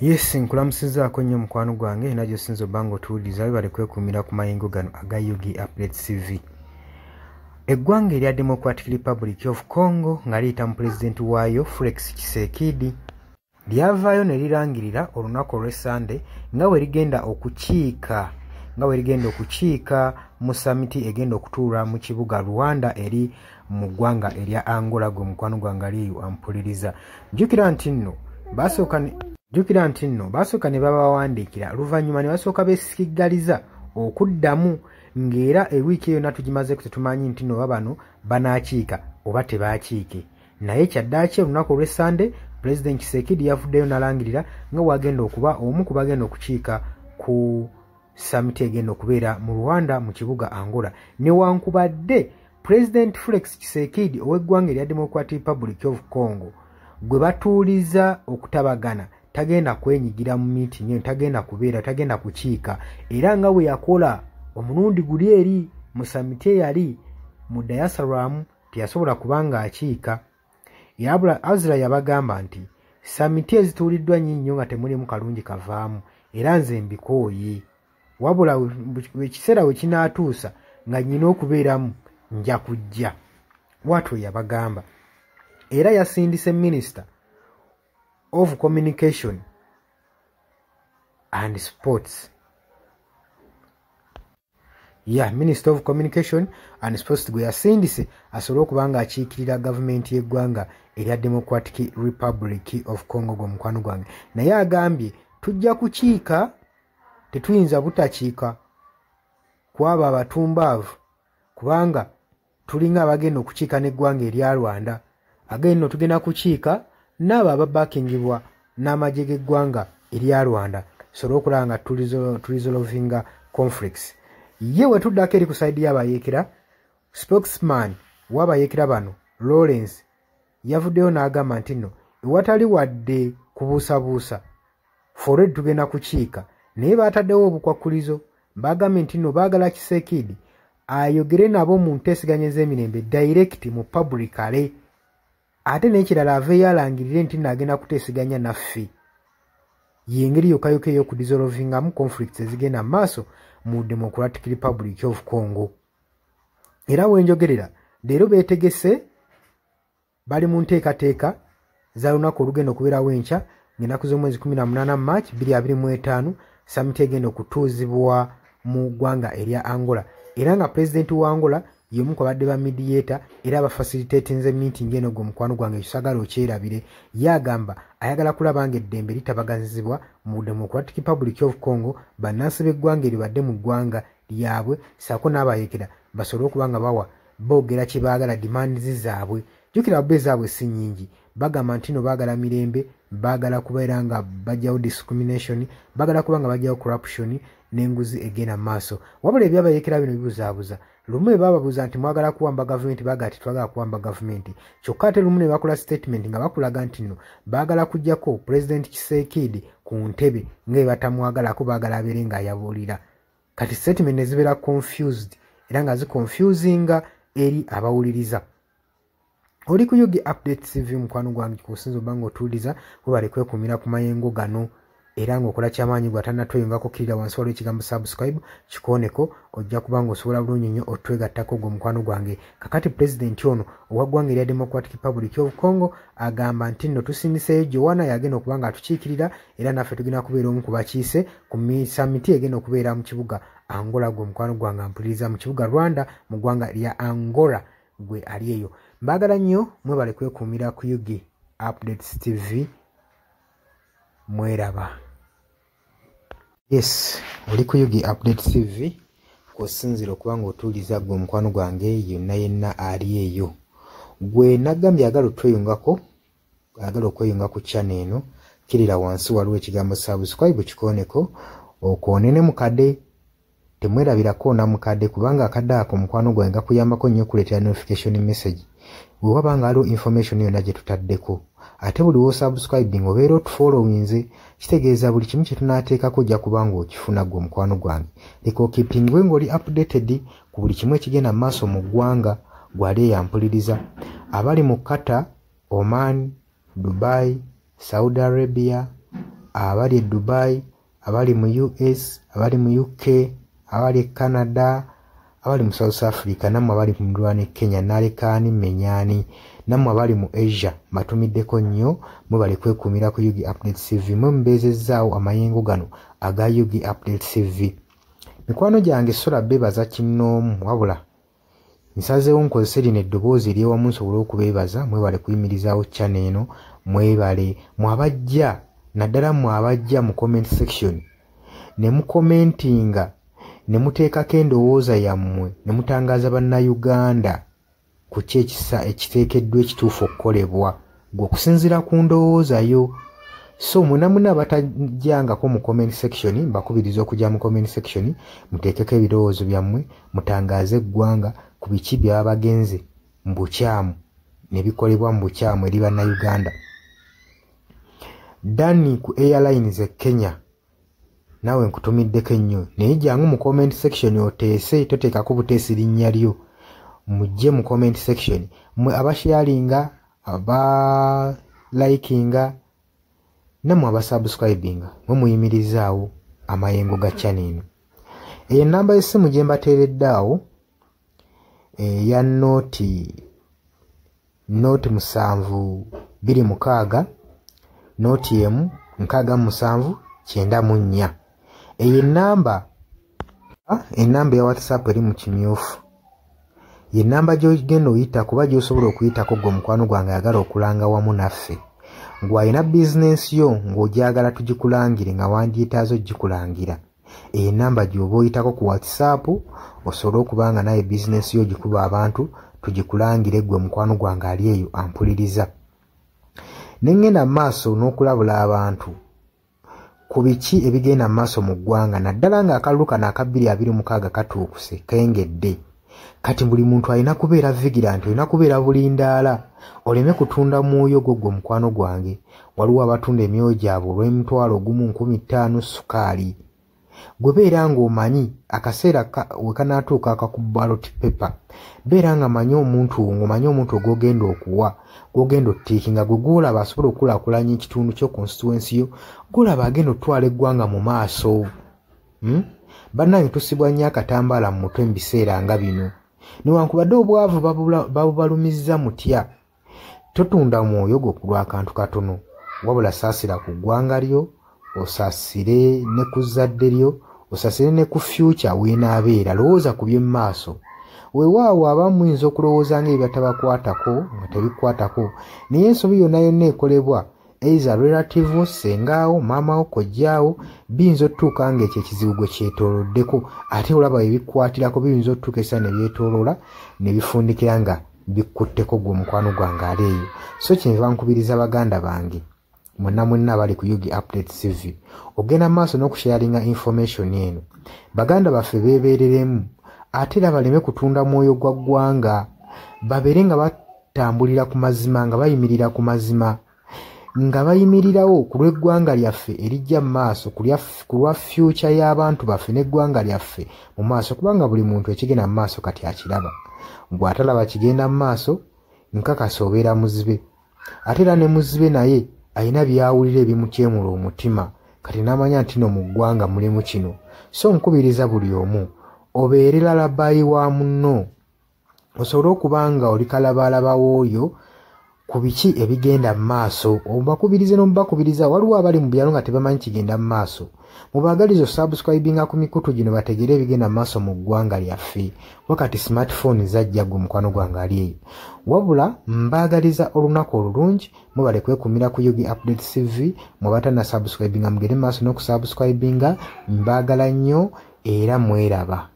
Yes, nkulamusizaako nnyo mukwano gwange najjo sinzo bango tuuliza bale kwekumira ku mayingo gano aga Yugi Update TV. Eggwanga erya Democratic Republic of Congo nga liyita mu president waayo Felix Tshisekedi lyavaayo ne lirangirira olunaku olw'Essande nga we ligenda okukiika mu samiti egenda okutuula mu kibuga Rwanda eri mu ggwanga erya Angola gwe mukwano gwange aliyo ampuliriza. Jjukira nti nno basooka ne babawandiikira luvannyuma ne basooka beesikiggaliza okuddamu ng'era ewiiki eyo natugimaze tetumanyi nti no babano banaakiika oba tebaakiike. Naye kyaddaaki olunaku olw'Essande President Tshisekedi yavuddeyo n'alangirira nga wagenda okuba omu ku bagenda okukiika ku samiti egenda okubeera mu Rwanda mu kibuga Angola. Newankubadde President Felix Tshisekedi ow'eggwanga erya Democratic Republic of Congo gwe batuuliza okutabagana tagenda kwenyigira mu meeting, tagenda kukiika, era nga bwe yakola omulundi guli eri mu samiti eyali mu diaspora teyasobola kubanga akiika. Yabula Azra yabagamba nti samiti ezituuliddwa nnyo nga temulimu kalungi kavaamu era nze mbikooye, wabula ekiseera we kinaatuusa nga nnyina okubeeramu nja kujja. Bw'atyo yabagamba. Era yasindise Minister of Communication and Sports. Minister of Communication and Sports gwe yasindise asobole okuba nga akiikirira gavumenti y'eggwanga erya Democratic Republic of Congo gwe mukwano gwange. Naye agambye tujja kukiika, tetuyinza butakiika kwabo abatumbaavu kubanga tulinga abagenda okukiika n'eggwanga erya Rwanda. Agenda tugenda kukiika n'abo ababaakingibwa n'amagye g'eggwanga erya Rwanda sobola okulaba nga tulisolvinga conflicts. Ye we tuddako eri ku saidi y'abayeekera, spokesman w'abayeekera bano Lawrence yavuddeyo n'agamba nti nno ewatali wadde kubuusabuusa foredi tugenda kukiika, naye baataddewo obukwakkulizo bagambye nti nno baagala Tshisekedi ayogere nabo mu nteeseganya z'emirembe direct mu publicly, ate n'ekirala aveeyo alangirire nti n'agenda kuteeseganya naffe. Y'engeri yokka ey'okudissolvingamu conflicts ezigenda mu maaso mu Democratic Republic of Congo. Era wenjogerera leero beetegese bali mu nteekateeka za lunaku olugenda okubeerawo enkya ng'ennaku z'omwezi 18 March 2025 samiti egenda okutuuzibwa mu ggwanga erya Angola, era nga president wa Angola y'omu ku badde ba mediator era abafacilitatinze meeting eno gwe mukwano gwange ekisagala okyerabire. Yagamba ayagala kulaba nga eddembe litabaganyizibwa mu Democratic Republic of Congo, bannansi b'eggwanga eribadde mu ggwanga lyabwe saako n'abayeekera basobole okuba nga bawa boogera kye baagala demands zaabwe. Jjukira bbe zaabwe si nnyingi, bagamba nti no baagala mirembe, baagala kubeera nga bajjawo discrimination, baagala kuba nga bajjawo corruption n'enguzi egenda mu maaso. Wabula ebyabayeekera bino bibuzaabuza. Lumu ne bababuuza nti mwagala kuwamba gavumenti, baagala ti twagala kuwamba gavumenti. Kyokka ate lumu ne bakola statement nga bakulaga nti nno baagala kujjako President Tshisekedi ku ntebe nga batamwagalako, baagala abeere ng'ayabuulira. Kati statement ne zibeera confused era nga ziconfusinga eri abawuliriza. Oli ku Yugi Update TV mukwano gwange kusinza obanga otuuliza webale kwekumira ku mayengo gano era ng'okola kyamaanyi gw'atannatweyongako kirira wansi waliwo ekigambo subscribe kikooneko, ojja kubanga osobola bulungi nnyo otwegattako gwe mukwano gwange. Kakati pulezidenti ono owa ggwanga erya Democratic Republic of Congo agamba nti nno tusindiseeyo Joanna yagenda okuba nga atukiikirira era naffe tugenda kubeera omu ku bakiise ku samiti egenda okubeera mu kibuga Angola gwe mukwano gwange ampuliriza mu kibuga Rwanda mu ggwanga lya Angola gwe ali eyo. Mbaagala nnyo mwebale kwekuumira ku Yugi Updates TV. Mweraba. Yes, oli ku Yugi Update TV kw'osinzira okuba ng'otuuliza gwe mukwano gwange yenna ali eyo. Gwe nagambye agala otweyungako, agala okweyunga ku channel eno, kirira wansi waliwo ekigambo subscribe kikooneko, okoonene mukadde, temwerabirako na mukadde kubanga akadde ako mukwano gwange gakuyambako nnyo okuleetera notification message bwe waba nga waliwo information yonna gye tutaddeko. Ate buli w'osubscribing obeera otufollowinze, kitegeeza buli kimu kye tunaateekako ojja kuba ng'okifuna gwe mukwano gwange. Leka okeepingwe ng'oli updated ku buli kimu ekigenda mu maaso mu ggwanga gwali eyampuliriza. Abali mu Qatar, Oman, Dubai, Saudi Arabia, abali Dubai, abali mu US, abali mu UK, abali Canada, abali mu South Africa, namwe abali mu Ndwane Kenya, nalekani menyani, namwe abali mu Asia, matumiddeko nnyo mwebale kwekumira ku Yugi Update TV. Mwe mbezezaawo amayengo gano aga Yugi Update TV. Mikwano gyange sola bebaza kinnoomu wabula nsazeewo nkozese lino eddoboozi ery'ewamu nsobole okubeebaza mwebale kuyimirizaawo channel eno, mwebale mwabajja naddala mwabajja mu comment section ne mukomentinga ne muteekako endowooza yammwe ne mutangaaza bannayuganda ku ki ekiteekeddwa ekituufu okukolebwa gwe okusinziira ku ndowooza yo. So munamuna abatajjangako mu comment section mbakubiriza okujja mu comment section muteekeko ebirowoozo byammwe mutangaaze eggwanga ku biki byaba bagenze mu bukyamu ne bikolebwa mu bukyamu eri bannayuganda. Dani ku Airlines e Kenya nawe nkutumiddeko ennyo naye jangu mu comment section oteese, toteekako buteesi linnya lyo, mujje mu comment section mwe abasharinga, abalikinga namwe abasubscribinga mwe muyimirizaawo amayengo ga channel eno. Eyo namba y'essimu gye mbateeredde awo eya nooti 726 nooti emu 67994. Eyo enamba ya WhatsApp eri mu kimyufu. Ye namba gy'ogenda oyita kuba gy'osobola okuyitako gwe mukwano gwange ayagala okulanga wamu naffe. Ngw'alina bizinensi yo ng'ogyagala tugikulangire nga wandyetaazo gikulangira. Eyo namba gy'oba oyitako ku WhatsApp osobole okuba nga naye bizinensi yo gikuba abantu tugikulangire gwe mukwano gwange ali eyo ampuliriza. Nengenda maaso n'okulabula abantu ku biki ebigenda maaso mu ggwanga naddala nga akalulu kano aka 2026 katuukuse kengedde. Kati buli muntu alina kubeera vigilant, olina kubeera bulindaala oleme kutunda mwoyo gwo mukwano gwange. Waliwo abatunda emyoyo gyabwe olw'M1,1500 sukaali. Gwe beera ng'omanyi akaseera we kanaatuuka akakuba ballot paper, beera nga manyi omuntu ng'omanyi omuntu ogw'ogenda okuwa, gw'ogenda ottiikinga, gwe gw'olaba asobola okukulaakulanya ekitundu kyo constituency yo, gw'olaba agenda otwala eggwanga mu maaso. Bannange tusibwa nnyo akatambaala mu mutwe mu biseera nga bino. Newankubadde obwavu babubalumizza mutya, totunda mwoyo gwo ku lw'akantu katono, wabula saasira ku ggwanga lyo, osaasire ne ku zadde lyo, osaasire ne ku future weenaabeera. Lowooza ku by'emu maaso. Weewaawo abamu muyinza okulowooza ng'ebyo tabakwatako nga tebikwatako, naye ensobi yonna yonna ekolebwa eiza relative sengaawo, maamawo, kojjaawo, biyinza otutuuka ng'ekyo ekizibu gwe kyetooloddeko ate olaba ebikwatirako biyinza otutuuka essa ne byetooloola ne bifundikira nga bikkutteko gwe mukwano gwange ali eyo. So kyenva nkubiriza baganda bange mwenna bali ku Yugi Update TV ogenda maaso n'okusharinga information eno. Baganda baffe beebereremu ate era baleme kutunda mwoyo gwa ggwanga, babeere nga batambulira ku mazima, nga bayimirira ku mazima, nga bayimirirawo ku lw'eggwanga lyaffe erijja mu maaso, ku lwa future y'abantu baffe n'eggwanga lyaffe mu maaso, kubanga buli muntu ekigenda mu maaso kati akiraba. Bw'atalaba kigenda mu maaso nkakasa obeera muzibe. Ate era ne muzibe naye alina byawulira ebimukyemula omutima, kati n'amanya nti no mu ggwanga mulimu kino. So nkubiriza buli omu obeere lalabayi wa munno, osobole okuba nga oli kalabaalaba w'oyo ku biki ebigenda mu maaso. Obakubirize n'omubakubiriza. Waliwo abali mu byalo nga tebamanyi kigenda mu maaso, mubaagaliza subscribinga ku mikutu gino bategeere ebigenda mu maaso mu ggwanga lyaffe. Wakati smartphone zajja gwe mukwano gwange ali eyo. Wabula mbaagaliza olunaku olulungi, mubale kwekumira ku Yugi Update TV. Mwabatana subscribinga mugere maaso n'okusubscribinga. Mbaagala nnyo era mweraba.